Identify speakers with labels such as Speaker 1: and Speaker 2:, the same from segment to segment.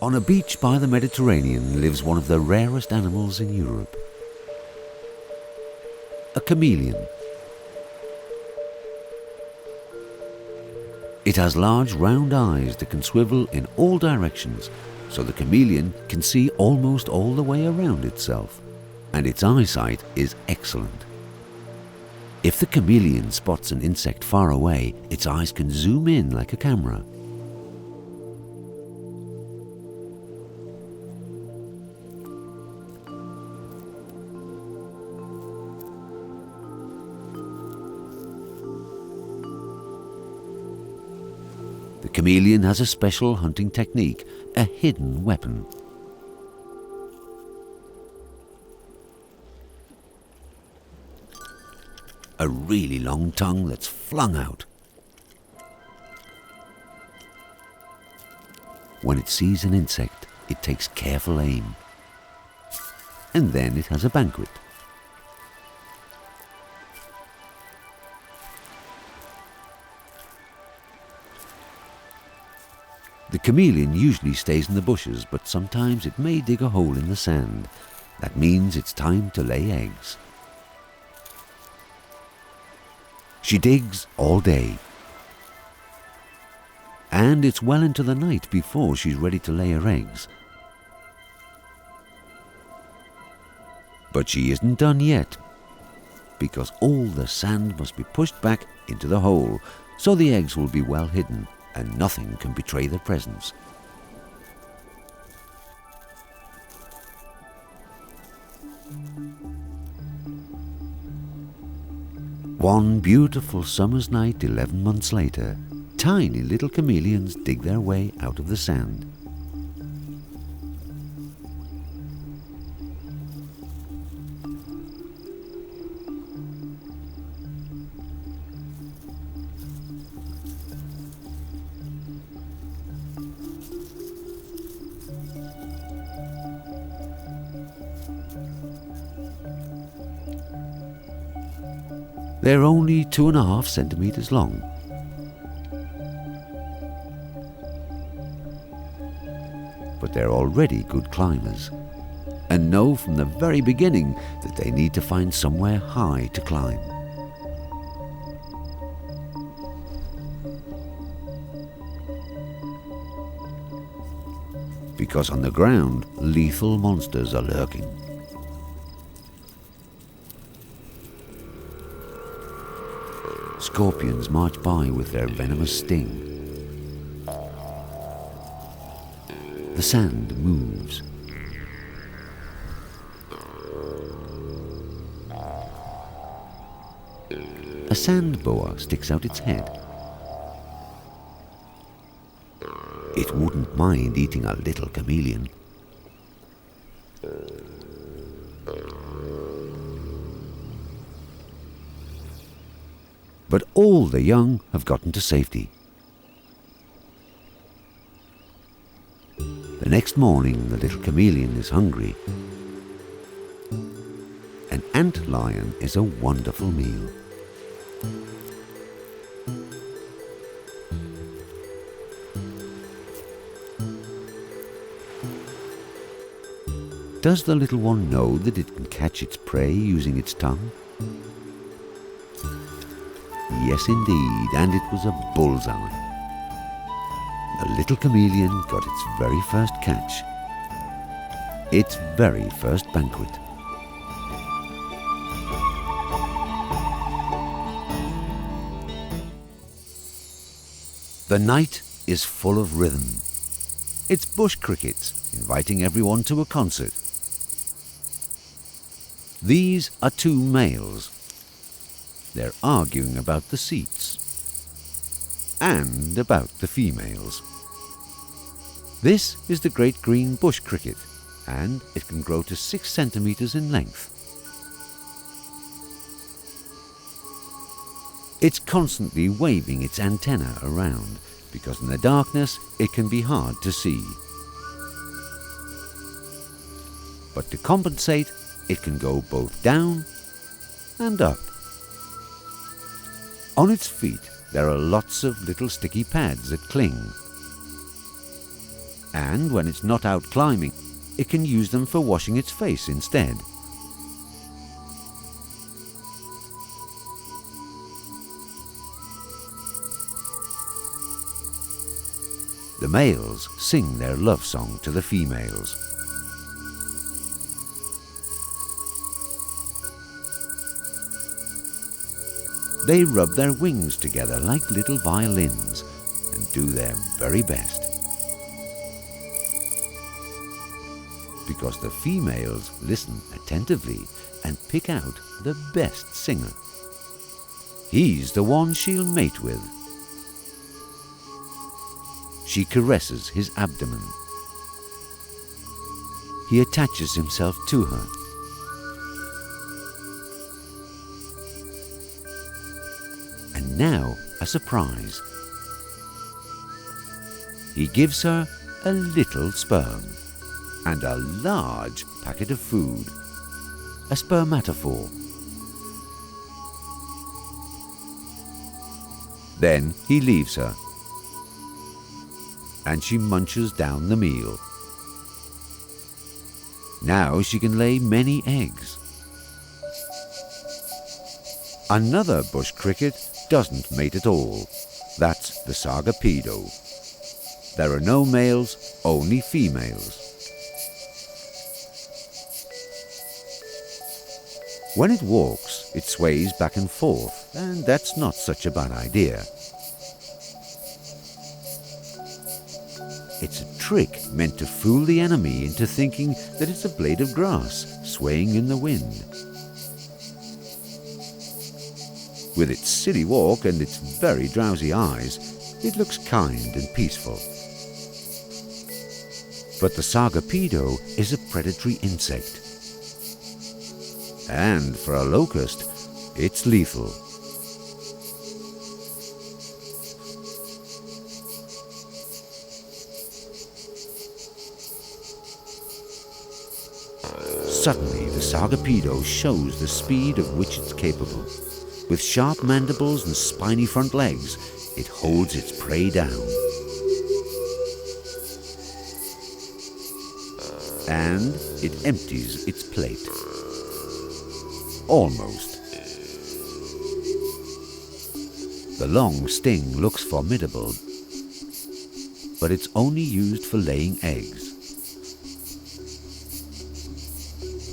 Speaker 1: On a beach by the Mediterranean lives one of the rarest animals in Europe. A chameleon. It has large round eyes that can swivel in all directions, so the chameleon can see almost all the way around itself, and its eyesight is excellent. If the chameleon spots an insect far away, its eyes can zoom in like a camera. The chameleon has a special hunting technique, a hidden weapon. A really long tongue that's flung out. When it sees an insect, it takes careful aim. And then it has a banquet. The chameleon usually stays in the bushes, but sometimes it may dig a hole in the sand. That means it's time to lay eggs. She digs all day. And it's well into the night before she's ready to lay her eggs. But she isn't done yet, because all the sand must be pushed back into the hole, so the eggs will be well hidden and nothing can betray their presence. One beautiful summer's night 11 months later, tiny little chameleons dig their way out of the sand. They're only 2.5 centimeters long. But they're already good climbers and know from the very beginning that they need to find somewhere high to climb. Because on the ground, lethal monsters are lurking. Scorpions march by with their venomous sting. The sand moves. A sand boa sticks out its head. It wouldn't mind eating a little chameleon. But all the young have gotten to safety. The next morning, the little chameleon is hungry. An ant lion is a wonderful meal. Does the little one know that it can catch its prey using its tongue? Yes, indeed, and it was a bullseye. The little chameleon got its very first catch, its very first banquet. The night is full of rhythm. It's bush crickets inviting everyone to a concert. These are 2 males. They're arguing about the seats and about the females. This is the great green bush cricket, and it can grow to 6 centimeters in length. It's constantly waving its antenna around, because in the darkness it can be hard to see. But to compensate, it can go both down and up. On its feet there are lots of little sticky pads that cling. And when it's not out climbing, it can use them for washing its face instead. The males sing their love song to the females. They rub their wings together like little violins and do their very best. Because the females listen attentively and pick out the best singer. He's the one she'll mate with. She caresses his abdomen. He attaches himself to her. And now a surprise. He gives her a little sperm and a large packet of food, a spermatophore. Then he leaves her, and she munches down the meal. Now she can lay many eggs. Another bush cricket doesn't mate at all. That's the Sargapedo. There are no males, only females. When it walks, it sways back and forth, and that's not such a bad idea. It's a trick meant to fool the enemy into thinking that it's a blade of grass swaying in the wind. With its silly walk and its very drowsy eyes, it looks kind and peaceful. But the Sargapedo is a predatory insect. And for a locust, it's lethal. Suddenly, the Sargapedo shows the speed of which it's capable. With sharp mandibles and spiny front legs, it holds its prey down. And it empties its plate. Almost. The long sting looks formidable, but it's only used for laying eggs.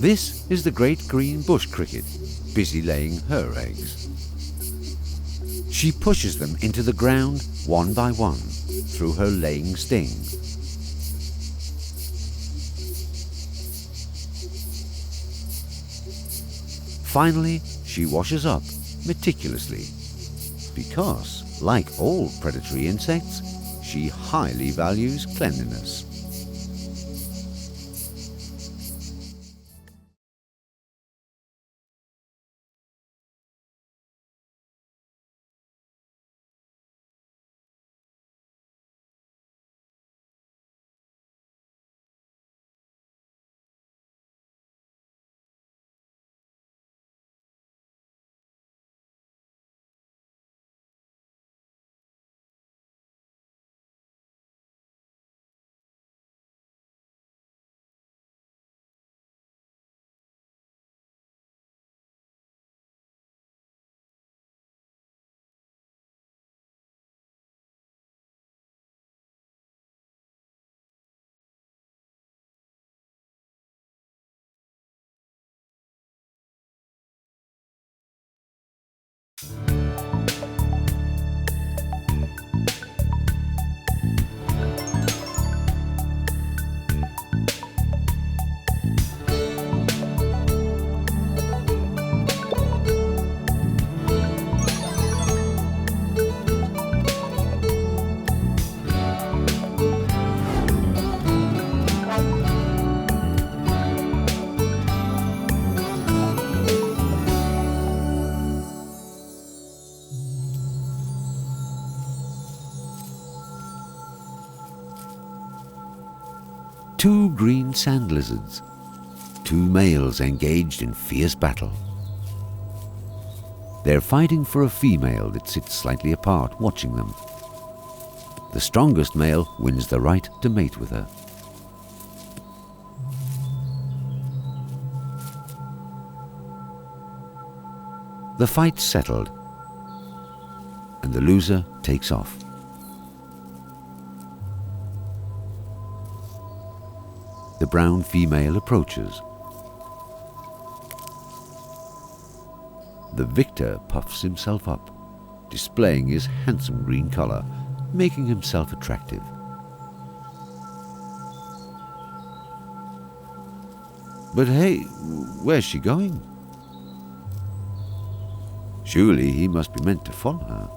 Speaker 1: This is the great green bush cricket, busy laying her eggs. She pushes them into the ground one by one through her laying sting. Finally, she washes up meticulously because, like all predatory insects, she highly values cleanliness. Two green sand lizards, two males engaged in fierce battle. They're fighting for a female that sits slightly apart, watching them. The strongest male wins the right to mate with her. The fight's settled, and the loser takes off. The brown female approaches. The victor puffs himself up, displaying his handsome green color, making himself attractive. But hey, where's she going? Surely he must be meant to follow her.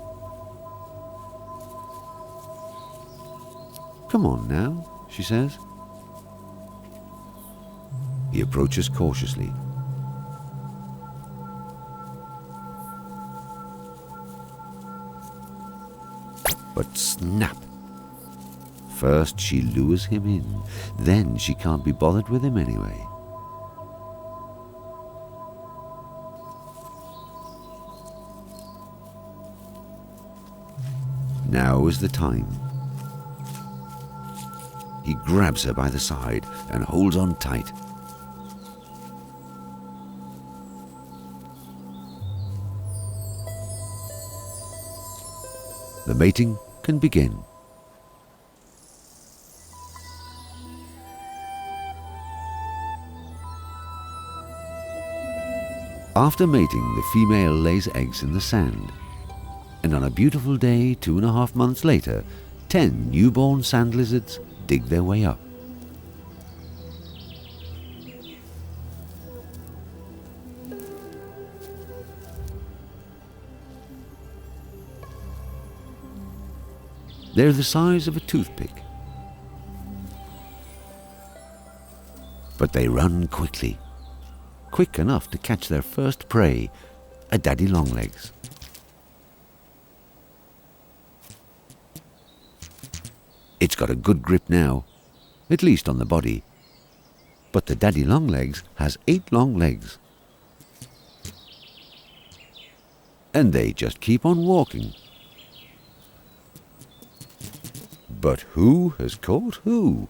Speaker 1: Come on now, she says. He approaches cautiously. But snap! First she lures him in, then she can't be bothered with him anyway. Now is the time. He grabs her by the side and holds on tight. The mating can begin. After mating, the female lays eggs in the sand. And on a beautiful day, 2.5 months later, 10 newborn sand lizards dig their way up. They're the size of a toothpick. But they run quickly, quick enough to catch their first prey, a daddy longlegs. It's got a good grip now, at least on the body. But the daddy longlegs has 8 long legs. And they just keep on walking. But who has caught who?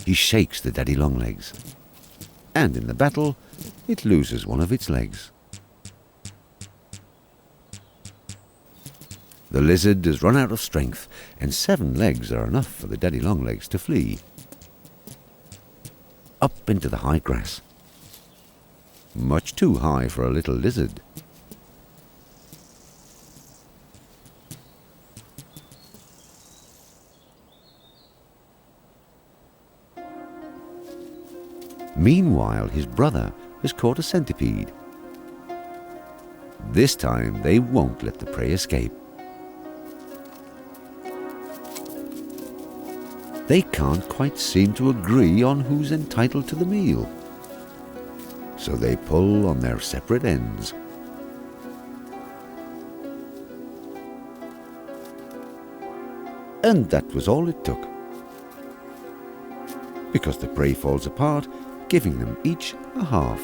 Speaker 1: He shakes the daddy longlegs, and in the battle, it loses one of its legs. The lizard has run out of strength, and 7 legs are enough for the daddy longlegs to flee. Up into the high grass. Much too high for a little lizard. Meanwhile, his brother has caught a centipede. This time they won't let the prey escape. They can't quite seem to agree on who's entitled to the meal. So they pull on their separate ends. And that was all it took. Because the prey falls apart, giving them each a half.